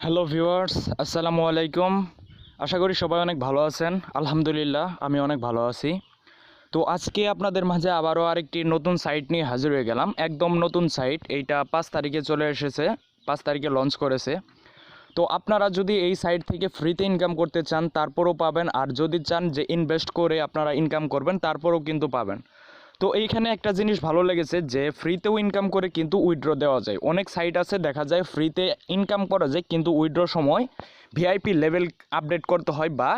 Hello viewers, আসসালামু আলাইকুম। আশা করি সবাই অনেক ভালো আছেন। আলহামদুলিল্লাহ আমি অনেক ভালো আছি। তো আজকে আপনাদের মাঝে আবারও আরেকটি নতুন সাইট নিয়ে হাজির হয়ে গেলাম। একদম নতুন সাইট, এইটা 5 তারিখে চলে এসেছে, 5 তারিখে লঞ্চ করেছে। তো আপনারা যদি এই সাইট থেকে ফ্রিতে ইনকাম করতে চান তারপরও পাবেন, আর যদি চান যে ইনভেস্ট করে আপনারা ইনকাম করবেন তারপরও কিন্তু পাবেন। তো এইখানে একটা জিনিস ভালো লেগেছে যে ফ্রিতেও ইনকাম করে কিন্তু উইথড্র দেওয়া যায়। অনেক সাইট আছে দেখা যায় ফ্রিতে ইনকাম করা যায়, কিন্তু উইথড্র সময় ভিআইপি লেভেল আপডেট করতে হয় বা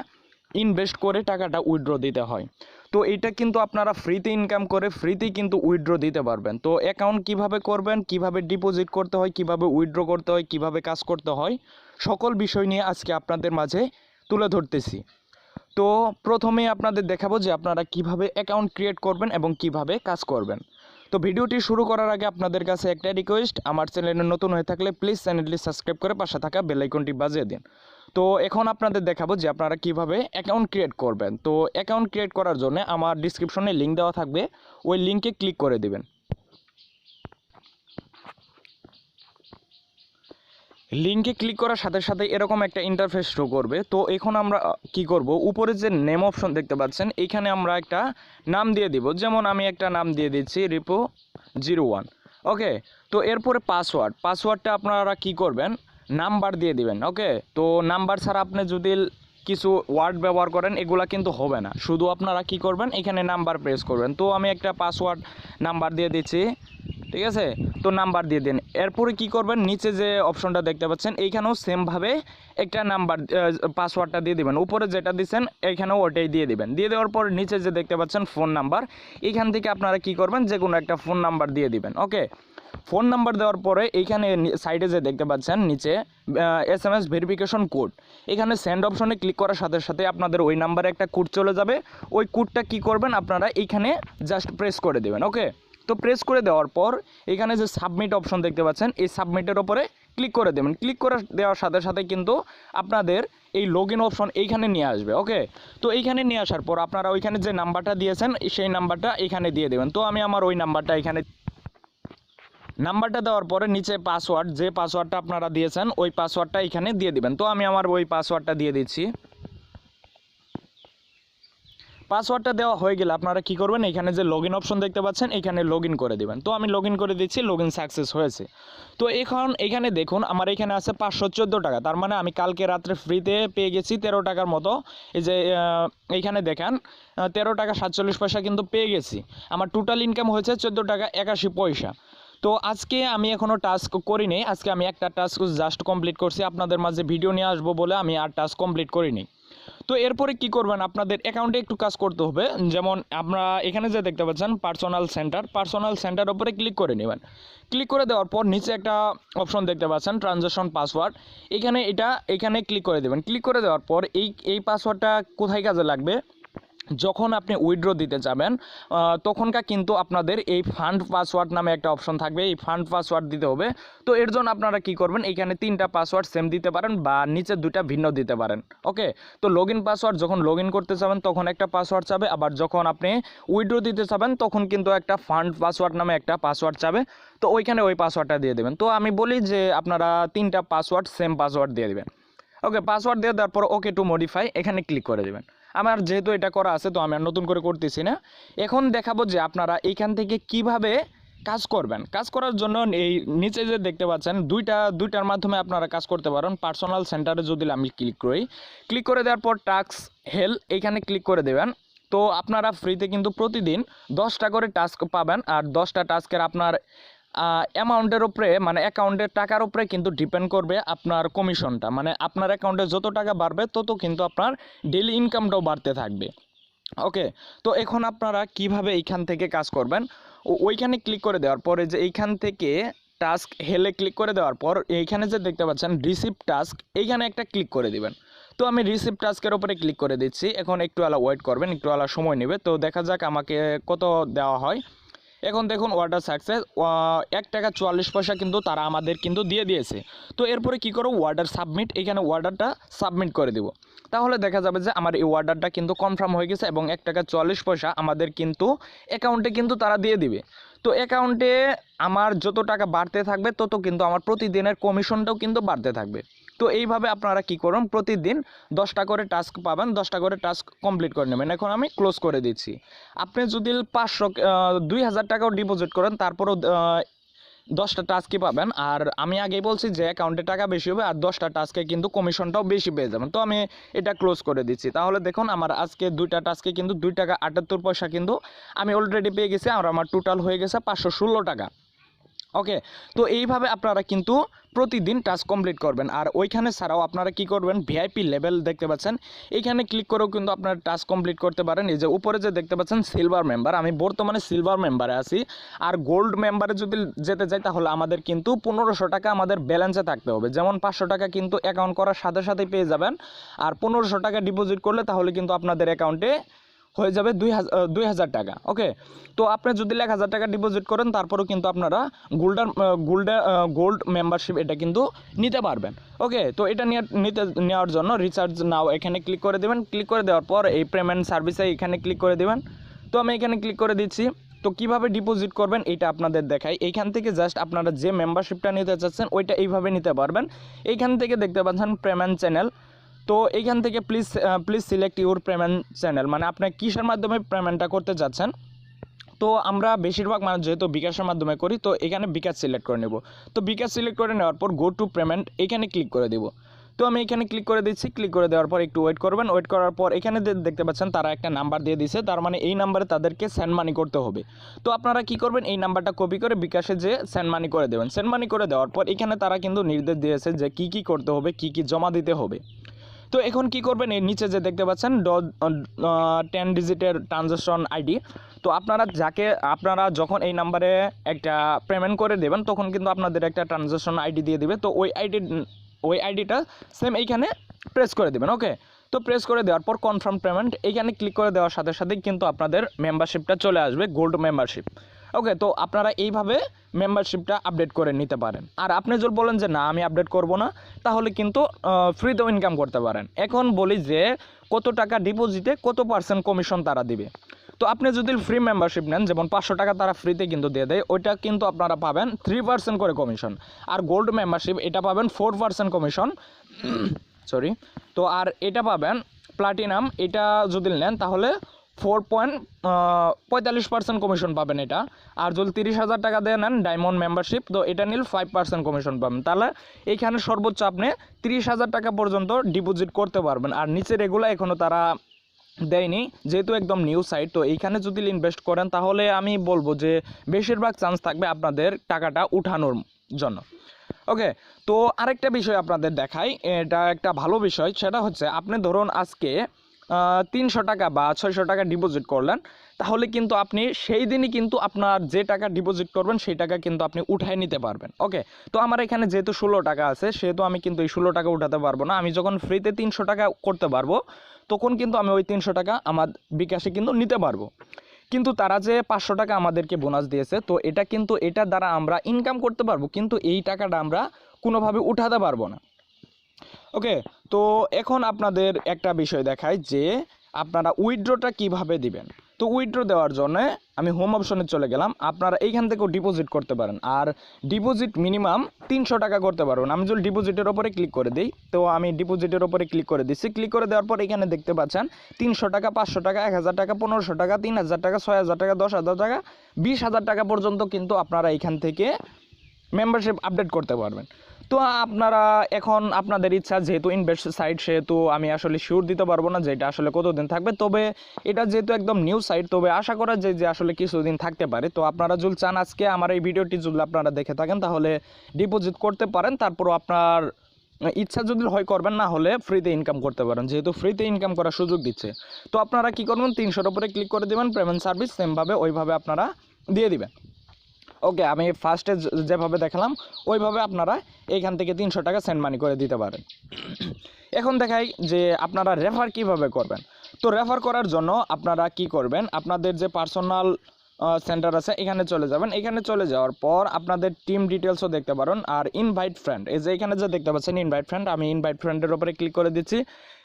ইনভেস্ট করে টাকাটা উইথড্র দিতে হয়। তো এটা কিন্তু আপনারা ফ্রিতে ইনকাম করে ফ্রিতেই কিন্তু উইথড্র দিতে পারবেন। তো অ্যাকাউন্ট কিভাবে করবেন, কিভাবে ডিপোজিট করতে হয়, কিভাবে উইথড্র করতে হয়, কিভাবে কাজ করতে হয়, সকল বিষয় নিয়ে আজকে আপনাদের মাঝে তুলে ধরতেছি। তো প্রথমেই আপনাদের দেখাবো যে আপনারা কিভাবে অ্যাকাউন্ট ক্রিয়েট করবেন এবং কিভাবে কাজ করবেন। তো ভিডিওটি শুরু করার আগে আপনাদের কাছে একটা রিকোয়েস্ট, আমার চ্যানেলে নতুন হয়ে থাকলে প্লিজ চ্যানেলটি সাবস্ক্রাইব করে পাশে থাকা বেল আইকনটি বাজিয়ে দিন। তো এখন আপনাদের দেখাবো যে আপনারা কিভাবে অ্যাকাউন্ট ক্রিয়েট করবেন। তো অ্যাকাউন্ট ক্রিয়েট করার জন্য আমার ডিসক্রিপশনে লিঙ্ক দেওয়া থাকবে, ওই লিঙ্কে ক্লিক করে দিবেন। লিঙ্কে ক্লিক করার সাথে সাথে এরকম একটা ইন্টারফেস শো করবে। তো এখন আমরা কি করব, উপরে যে নেম অপশন দেখতে পাচ্ছেন এইখানে আমরা একটা নাম দিয়ে দিব। যেমন আমি একটা নাম দিয়ে দিচ্ছি রিপো01। ওকে, তো এরপরে পাসওয়ার্ডটা আপনারা কি করবেন, নাম্বার দিয়ে দিবেন। ওকে, তো নাম্বার ছাড়া আপনি যদি কিছু ওয়ার্ড ব্যবহার করেন এগুলা কিন্তু হবে না, শুধু আপনারা কি করবেন এখানে নাম্বার প্রেস করবেন। তো আমি একটা পাসওয়ার্ড নাম্বার দিয়ে দিচ্ছি, ঠিক আছে। তো নাম্বার দিয়ে দিন। এরপরে কি করবেন, নিচে যে অপশনটা দেখতে পাচ্ছেন এইখানেও সেমভাবে একটা নাম্বার পাসওয়ার্ডটা দিয়ে দিবেন। উপরে যেটা দিচ্ছেন এইখানেও ওটাই দিয়ে দিবেন। দিয়ে দেওয়ার পর নিচে যে দেখতে পাচ্ছেন ফোন নাম্বার, এইখান থেকে আপনারা কি করবেন যে কোনো একটা ফোন নাম্বার দিয়ে দিবেন। ওকে, ফোন নাম্বার দেওয়ার পরে এইখানে সাইডে যে দেখতে পাচ্ছেন নিচে SMS ভেরিফিকেশন কোড, এখানে সেন্ড অপশনে ক্লিক করার সাথে সাথে আপনাদের ওই নাম্বারে একটা কোড চলে যাবে। ওই কোডটা কি করবেন আপনারা এইখানে জাস্ট প্রেস করে দেবেন। ওকে, তো প্রেস করে দেওয়ার পর এখানে যে সাবমিট অপশন দেখতে পাচ্ছেন এই সাবমিটের ওপরে ক্লিক করে দেবেন। ক্লিক করে দেওয়ার সাথে সাথে কিন্তু আপনাদের এই লগ ইন অপশন এইখানে নিয়ে আসবে। ওকে, তো এইখানে নিয়ে আসার পর আপনারা ওইখানে যে নাম্বারটা দিয়েছেন সেই নাম্বারটা এখানে দিয়ে দেবেন। তো আমি আমার ওই নাম্বারটা এখানে নাম্বারটা দেওয়ার পরে নিচে পাসওয়ার্ড, যে পাসওয়ার্ডটা আপনারা দিয়েছেন ওই পাসওয়ার্ডটা এখানে দিয়ে দিবেন। তো আমি আমার ওই পাসওয়ার্ডটা দিয়ে দিচ্ছি। পাসওয়ার্ডটা দেওয়া হয়ে গেলে আপনারা কি করবেন, এখানে যে লগইন অপশন দেখতে পাচ্ছেন এখানে লগইন করে দিবেন। তো আমি লগইন করে দিচ্ছি, লগইন সাকসেস হয়েছে। তো এখন এখানে দেখুন আমার এখানে আছে 514 টাকা, তার মানে আমি কালকে রাত্রে ফ্রিতে পেয়ে গেছি 13 টাকার মতো। এই যে এইখানে দেখেন 13 টাকা 47 পয়সা কিন্তু পেয়ে গেছি। আমার টোটাল ইনকাম হয়েছে 14 টাকা 81 পয়সা। তো আজকে আমি এখনও টাস্ক করিনি, আজকে আমি একটা টাস্ক জাস্ট কমপ্লিট করছি। আপনাদের মাঝে ভিডিও নিয়ে আসবো বলে আমি আর টাস্ক কমপ্লিট করিনি। তো এরপরে কি করবেন, আপনাদের অ্যাকাউন্টে একটু কাজ করতে হবে। যেমন আমরা এখানে যে দেখতে পাচ্ছেন পার্সোনাল সেন্টার উপরে ক্লিক করে নেবেন। ক্লিক করে দেওয়ার পর নিচে একটা অপশন দেখতে পাচ্ছেন ট্রানজ্যাকশন পাসওয়ার্ড, এখানে ক্লিক করে দেবেন। ক্লিক করে দেওয়ার পর এই পাসওয়ার্ডটা কোথায় কাজে লাগবে, যখন আপনি উইথড্র দিতে যাবেন তখনকার কিন্তু আপনাদের এই ফান্ড পাসওয়ার্ড নামে একটা অপশন থাকবে, এই ফান্ড পাসওয়ার্ড দিতে হবে। তো এর জন্য আপনারা কি করবেন, এখানে 3টা পাসওয়ার্ড সেম দিতে পারেন বা নিচে 2টা ভিন্ন দিতে পারেন। ওকে, তো লগইন পাসওয়ার্ড যখন লগইন করতে যাবেন তখন একটা পাসওয়ার্ড চাবে, আবার যখন আপনি উইথড্র দিতে যাবেন তখন কিন্তু একটা ফান্ড পাসওয়ার্ড নামে একটা পাসওয়ার্ড চাবে। তো ওইখানে ওই পাসওয়ার্ডটা দিয়ে দেবেন। তো আমি বলি যে আপনারা 3টা পাসওয়ার্ড সেম পাসওয়ার্ড দিয়ে দেবেন। ওকে, পাসওয়ার্ড দিয়ে দেওয়ার পর ওকে টু মডিফাই এখানে ক্লিক করে দেবেন। আমার যেহেতু এটা করা আছে তো আমি আর নতুন করে করতেছি না। এখন দেখাবো যে আপনারা এইখান থেকে কিভাবে কাজ করবেন। কাজ করার জন্য এই নিচে যে দেখতে পাচ্ছেন দুইটার মাধ্যমে আপনারা কাজ করতে পারেন। পার্সোনাল সেন্টারে যদি আমি ক্লিক করে দেওয়ার পর টাস্ক হেল্প এইখানে ক্লিক করে দেবেন। তো আপনারা ফ্রিতে কিন্তু প্রতিদিন 10টা করে টাস্ক পাবেন, আর 10টা টাস্কের আপনার অ্যামাউন্টের উপরে মানে অ্যাকাউন্টের টাকার উপরে কিন্তু ডিপেন্ড করবে আপনার কমিশনটা। মানে আপনার অ্যাকাউন্টে যত টাকা বাড়বে তত কিন্তু আপনার ডেইলি ইনকামটাও বাড়তে থাকবে। ওকে, তো এখন আপনারা কিভাবে এইখান থেকে কাজ করবেন, ওইখানে ক্লিক করে দেওয়ার পরে যে এইখান থেকে টাস্ক হেলে ক্লিক করে দেওয়ার পর এইখানে যে দেখতে পাচ্ছেন রিসিভ টাস্ক, এইখানে একটা ক্লিক করে দিবেন। তো আমি রিসিভ টাস্কের উপরে ক্লিক করে দিচ্ছি। এখন একটু ওয়েট করবেন, একটু সময় নেবে। তো দেখা যাক আমাকে কত দেওয়া হয়। এখন দেখুন অর্ডার সাকসেস, 1 টাকা 44 পয়সা কিন্তু তারা আমাদের কিন্তু দিয়ে দিয়েছে। তো এরপরে কি করব, অর্ডার সাবমিট, এখানে অর্ডারটা সাবমিট করে দিব। তাহলে দেখা যাবে যে আমার এই অর্ডারটা কিন্তু কনফার্ম হয়ে গেছে এবং 1 টাকা 44 পয়সা আমাদের কিন্তু অ্যাকাউন্টে কিন্তু তারা দিয়ে দিবে। তো অ্যাকাউন্টে আমার যত টাকা বাড়তে থাকবে তত কিন্তু আমার প্রতিদিনের কমিশনটাও কিন্তু বাড়তে থাকবে। তো এইভাবে আপনারা কি করুন, প্রতিদিন 10টা করে টাস্ক পাবেন, 10টা করে টাস্ক কমপ্লিট করে নেবেন। এখন আমি ক্লোজ করে দিচ্ছি। আপনি যদি 2000 টাকাও ডিপোজিট করেন তারপরেও 10টা টাস্কই পাবেন। আর আমি আগেই বলছি যে অ্যাকাউন্টে টাকা বেশি হবে আর 10টা টাস্কে কিন্তু কমিশনটাও বেশি পেয়ে যাবেন। তো আমি এটা ক্লোজ করে দিচ্ছি। তাহলে দেখুন আমার আজকে 2টা টাস্কে কিন্তু 2 টাকা 78 পয়সা কিন্তু আমি অলরেডি পেয়ে গেছি, আর আমার টোটাল হয়ে গেছে 516 টাকা। ওকে, তো এইভাবে আপনারা কিন্তু প্রতিদিন টাস্ক কমপ্লিট করবেন। আর ওইখানে ছাড়াও আপনারা কি করবেন, ভিআইপি লেভেল দেখতে পাচ্ছেন, এইখানে ক্লিক করেও কিন্তু আপনারা টাস্ক কমপ্লিট করতে পারেন। এই যে উপরে যে দেখতে পাচ্ছেন সিলভার মেম্বার, আমি বর্তমানে সিলভার মেম্বারে আছি। আর গোল্ড মেম্বারে যদি যেতে যাই তাহলে আমাদের কিন্তু 1500 টাকা আমাদের ব্যালেন্সে থাকতে হবে। যেমন 500 টাকা কিন্তু অ্যাকাউন্ট করার সাথে সাথেই পেয়ে যাবেন, আর 1500 টাকা ডিপোজিট করলে তাহলে কিন্তু আপনাদের অ্যাকাউন্টে হয়ে যাবে 2000 টাকা। ওকে, তো আপনি যদি 1000 টাকা ডিপোজিট করেন তারপরেও কিন্তু আপনারা গোল্ড মেম্বারশিপ এটা কিন্তু নিতে পারবেন। ওকে, তো এটা নেওয়ার জন্য রিচার্জ নাও এখানে ক্লিক করে দেবেন। ক্লিক করে দেওয়ার পর এই পেমেন্ট সার্ভিসে এখানে ক্লিক করে দেবেন। তো আমি এখানে ক্লিক করে দিচ্ছি। তো কিভাবে ডিপোজিট করবেন এটা আপনাদের দেখাই। এইখান থেকে জাস্ট আপনারা যে মেম্বারশিপটা নিতে চাচ্ছেন ওইটা এইভাবে নিতে পারবেন। এইখান থেকে দেখতে পাচ্ছেন পেমেন্ট চ্যানেল। তো এইখান থেকে please select your payment channel, মানে আপনি কিসের মাধ্যমে পেমেন্টটা করতে যাচ্ছেন। তো আমরা বেশিরভাগ মানুষ যেহেতু বিকাশের মাধ্যমে করি, তো এখানে বিকাশ সিলেক্ট করে নেব। তো বিকাশ সিলেক্ট করে নেওয়ার পর গো টু পেমেন্ট এখানে ক্লিক করে দেব। তো আমি এখানে ক্লিক করে দিচ্ছি। ক্লিক করে দেওয়ার পর একটু ওয়েট করবেন। ওয়েট করার পর এখানে দেখতে পাচ্ছেন তারা একটা নাম্বার দিয়ে দিয়েছে, তার মানে এই নাম্বারে তাদেরকে সেন্ড মানি করতে হবে। তো আপনারা কি করবেন, এই নাম্বারটা কপি করে বিকাশে যে সেন্ড মানি করে দেবেন। সেন্ড মানি করে দেওয়ার পর এখানে তারা কিন্তু নির্দেশ দিয়েছে যে কি করতে হবে, কি জমা দিতে হবে। তো এখন কি করবেন, এর নিচে যে দেখতে পাচ্ছেন 10 ডিজিটের ট্রানজ্যাকশন আইডি। তো আপনারা যখন এই নাম্বারে একটা পেমেন্ট করে দেবেন তখন কিন্তু আপনাদের একটা ট্রানজ্যাকশন আইডি দিয়ে দিবে। তো ওই আইডিটা সেম এইখানে প্রেস করে দেবেন। ওকে, তো প্রেস করে দেওয়ার পর কনফার্ম পেমেন্ট এইখানে ক্লিক করে দেওয়ার সাথে সাথেই কিন্তু আপনাদের মেম্বারশিপটা চলে আসবে, গোল্ড মেম্বারশিপ। ওকে, তো আপনারা এইভাবে মেম্বারশিপটা আপডেট করে নিতে পারেন। আর আপনি যদি বলেন যে না আমি আপডেট করব না, তাহলে কিন্তু ফ্রিতেও ইনকাম করতে পারেন। এখন বলি যে কত টাকা ডিপোজিটে কত % কমিশন তারা দিবে। তো আপনি যদি ফ্রি মেম্বারশিপ নেন, যেমন 500 টাকা তারা ফ্রিতে কিন্তু দিয়ে দেয়, ওইটা কিন্তু আপনারা পাবেন 3% করে কমিশন। আর গোল্ড মেম্বারশিপ এটা পাবেন 4% কমিশন, সরি। তো আর এটা পাবেন প্লাটিনাম, এটা যদি নেন তাহলে 4.45% কমিশন পাবেন এটা। আর যদি 30,000 টাকা দিয়ে নেন ডায়মন্ড মেম্বারশিপ, তো এটা নিলে 5% কমিশন পাবেন। তাহলে এইখানে সর্বোচ্চ আপনি 30,000 টাকা পর্যন্ত ডিপোজিট করতে পারবেন। আর নিচের এগুলো এখনও তারা দেয়নি, যেহেতু একদম নিউ সাইট। তো এইখানে যদি ইনভেস্ট করেন তাহলে আমি বলবো যে বেশিরভাগ চান্স থাকবে আপনাদের টাকাটা উঠানোর জন্য। ওকে, তো আরেকটা বিষয় আপনাদের দেখাই, এটা একটা ভালো বিষয়। সেটা হচ্ছে আপনি ধরুন আজকে 300 টাকা বা 600 টাকা ডিপোজিট করলেন, তাহলে কিন্তু আপনি সেই দিনই কিন্তু আপনার যে টাকা ডিপোজিট করবেন সেই টাকা কিন্তু আপনি উঠায় নিতে পারবেন। ওকে, তো আমার এখানে যেহেতু 16 টাকা আছে সেহেতু আমি কিন্তু এই 16 টাকা উঠাতে পারবো না। আমি যখন ফ্রিতে 300 টাকা করতে পারবো তখন কিন্তু আমি ওই 300 টাকা আমার বিকাশে কিন্তু নিতে পারবো। কিন্তু তারা যে 500 টাকা আমাদেরকে বোনাস দিয়েছে, তো এটার দ্বারা আমরা ইনকাম করতে পারবো, কিন্তু এই টাকাটা আমরা কোনোভাবে উঠাতে পারবো না। ওকে, তো এখন আপনাদের একটা বিষয় দেখায় যে আপনারা উইথড্রটা কিভাবে দিবেন। তো উইথড্র দেওয়ার জন্য আমি হোম অপশনে চলে গেলাম। আপনারা এইখান থেকেও ডিপোজিট করতে পারেন, আর ডিপোজিট মিনিমাম 300 টাকা করতে পারবেন। আমি যদি ডিপোজিটের ওপরে ক্লিক করে দিই, তো আমি ডিপোজিটের ওপরে ক্লিক করে দিচ্ছি। ক্লিক করে দেওয়ার পর এখানে দেখতে পাচ্ছেন 300 টাকা, 500 টাকা, 1000 টাকা, 1500 টাকা, 3000 টাকা, 6000 টাকা, 10,000 টাকা, 20,000 টাকা পর্যন্ত কিন্তু আপনারা এখান থেকে মেম্বারশিপ আপডেট করতে পারবেন। তো আপনারা এখন আপনাদের ইচ্ছা, যেহেতু ইনভেস্ট সাইট সেহেতু আমি আসলে শিওর দিতে পারবো না যে এটা আসলে কতদিন থাকবে। তবে এটা যেহেতু একদম নিউ সাইট, তবে আশা করা যায় যে আসলে কিছুদিন থাকতে পারে। তো আপনারা যদি চান আজকে আমার এই ভিডিওটি যদি আপনারা দেখে থাকেন তাহলে ডিপোজিট করতে পারেন। তারপরও আপনার ইচ্ছা যদি হয় করবেন, না হলে ফ্রিতে ইনকাম করতে পারেন, যেহেতু ফ্রিতে ইনকাম করার সুযোগ দিচ্ছে। তো আপনারা কি করবেন, 300-র উপরে ক্লিক করে দেবেন, পেমেন্ট সার্ভিস সেমভাবে ওইভাবে আপনারা দিয়ে দিবেন। ওকে, আমি ফার্স্টে যেভাবে দেখালাম ওইভাবে আপনারা এইখান থেকে 300 টাকা সেন্ড মানি করে দিতে পারেন। এখন দেখাই যে আপনারা রেফার কিভাবে করবেন। তো রেফার করার জন্য আপনারা কি করবেন, আপনাদের যে পার্সোনাল সেন্টার আছে, এখানে চলে যাবেন। এখানে চলে যাওয়ার পর আপনাদের টিম ডিটেলসও দেখতে পারেন, আর ইনভাইট ফ্রেন্ড, এই যে এখানে যে দেখতে পাচ্ছেন ইনভাইট ফ্রেন্ড, আমি ইনভাইট ফ্রেন্ডের উপরে ক্লিক করে দিচ্ছি।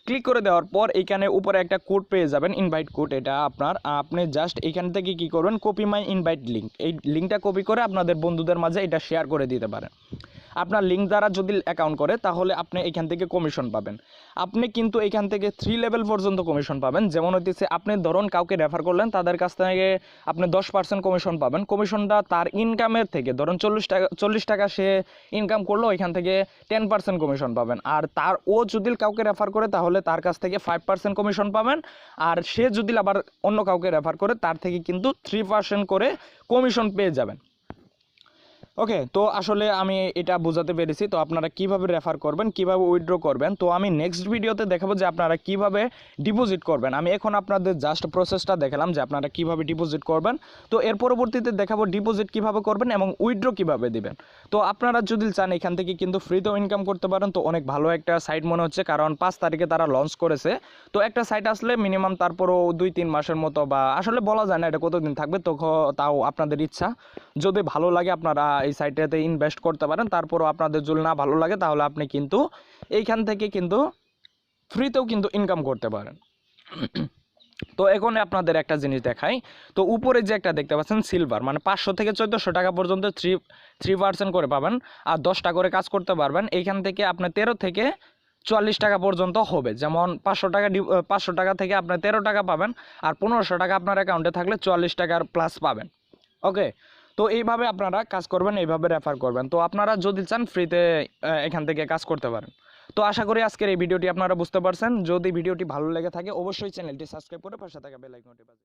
ক্লিক করে দেওয়ার পর এখানে উপরে একটা কোড পেয়ে যাবেন, ইনভাইট কোড। এটা আপনি জাস্ট এখান থেকে কি করবেন, কপি মাই ইনভাইট লিঙ্ক, এই লিঙ্কটা কপি করে আপনাদের বন্ধুদের মাঝে এটা শেয়ার করে দিতে পারেন। আপনার লিঙ্ক দ্বারা যদি অ্যাকাউন্ট করে তাহলে আপনি এখান থেকে কমিশন পাবেন। আপনি কিন্তু এখান থেকে 3 লেভেল পর্যন্ত কমিশন পাবেন। যেমন হইতেছে, আপনি ধরুন কাউকে রেফার করলেন, তাদের কাছ থেকে আপনি 10% কমিশন পাবেন। কমিশনটা তার ইনকামের থেকে, ধরুন 40 টাকা সে ইনকাম করলো, এখান থেকে 10% কমিশন পাবেন। আর ও যদি কাউকে রেফার করে তাহলে তার কাছ থেকে 5% কমিশন পাবেন। আর সে যদি আবার অন্য কাউকে রেফার করে তার থেকে কিন্তু 3% করে কমিশন পেয়ে যাবেন। ওকে, তো আসলে আমি এটা বোঝাতে পেরেছি। তো আপনারা কিভাবে রেফার করবেন, কিভাবে উইথড্র করবেন, তো আমি নেক্সট ভিডিওতে দেখাবো যে আপনারা কিভাবে ডিপোজিট করবেন। আমি এখন আপনাদের জাস্ট প্রসেসটা দেখালাম যে আপনারা কিভাবে ডিপোজিট করবেন। তো এর পরবর্তীতে দেখাবো ডিপোজিট কিভাবে করবেন এবং উইথড্র কিভাবে দিবেন। তো আপনারা যদি চান এখান থেকে কিন্তু ফ্রিতেও ইনকাম করতে পারেন। তো অনেক ভালো একটা সাইট মনে হচ্ছে, কারণ 5 তারিখে তারা লঞ্চ করেছে। তো একটা সাইট আসলে মিনিমাম তারপরও 2-3 মাসের মতো, বা আসলে বলা যায় না এটা কতদিন থাকবে, তো তাও আপনাদের ইচ্ছা। যদি ভালো লাগে আপনারা এই সাইটটাতে ইনভেস্ট করতে পারেন। তারপরও আপনাদের যদি না ভালো লাগে তাহলে আপনি কিন্তু এইখান থেকে কিন্তু ফ্রিতেও কিন্তু ইনকাম করতে পারেন। তো এখন আপনাদের একটা জিনিস দেখাই। তো উপরে যে একটা দেখতে পাচ্ছেন সিলভার, মানে 500 থেকে 1400 টাকা পর্যন্ত 3% করে পাবেন, আর 10টা করে কাজ করতে পারবেন। এইখান থেকে আপনার 13 থেকে 44 টাকা পর্যন্ত হবে। যেমন 500 টাকা থেকে আপনার 13 টাকা পাবেন, আর 1500 টাকা আপনার অ্যাকাউন্টে থাকলে 44 টাকার প্লাস পাবেন। ওকে, তো এইভাবে আপনারা কাজ করবেন, এইভাবে রেফার করবেন। তো আপনারা যদি চান ফ্রিতে এখান থেকে কাজ করতে পারেন। তো আশা করি আজকের এই ভিডিওটি আপনারা বুঝতে পারছেন। যদি ভিডিওটি ভালো লেগে থাকে অবশ্যই চ্যানেলটি সাবস্ক্রাইব করে পাশে থাকা বেল আইকনটি বাজিয়ে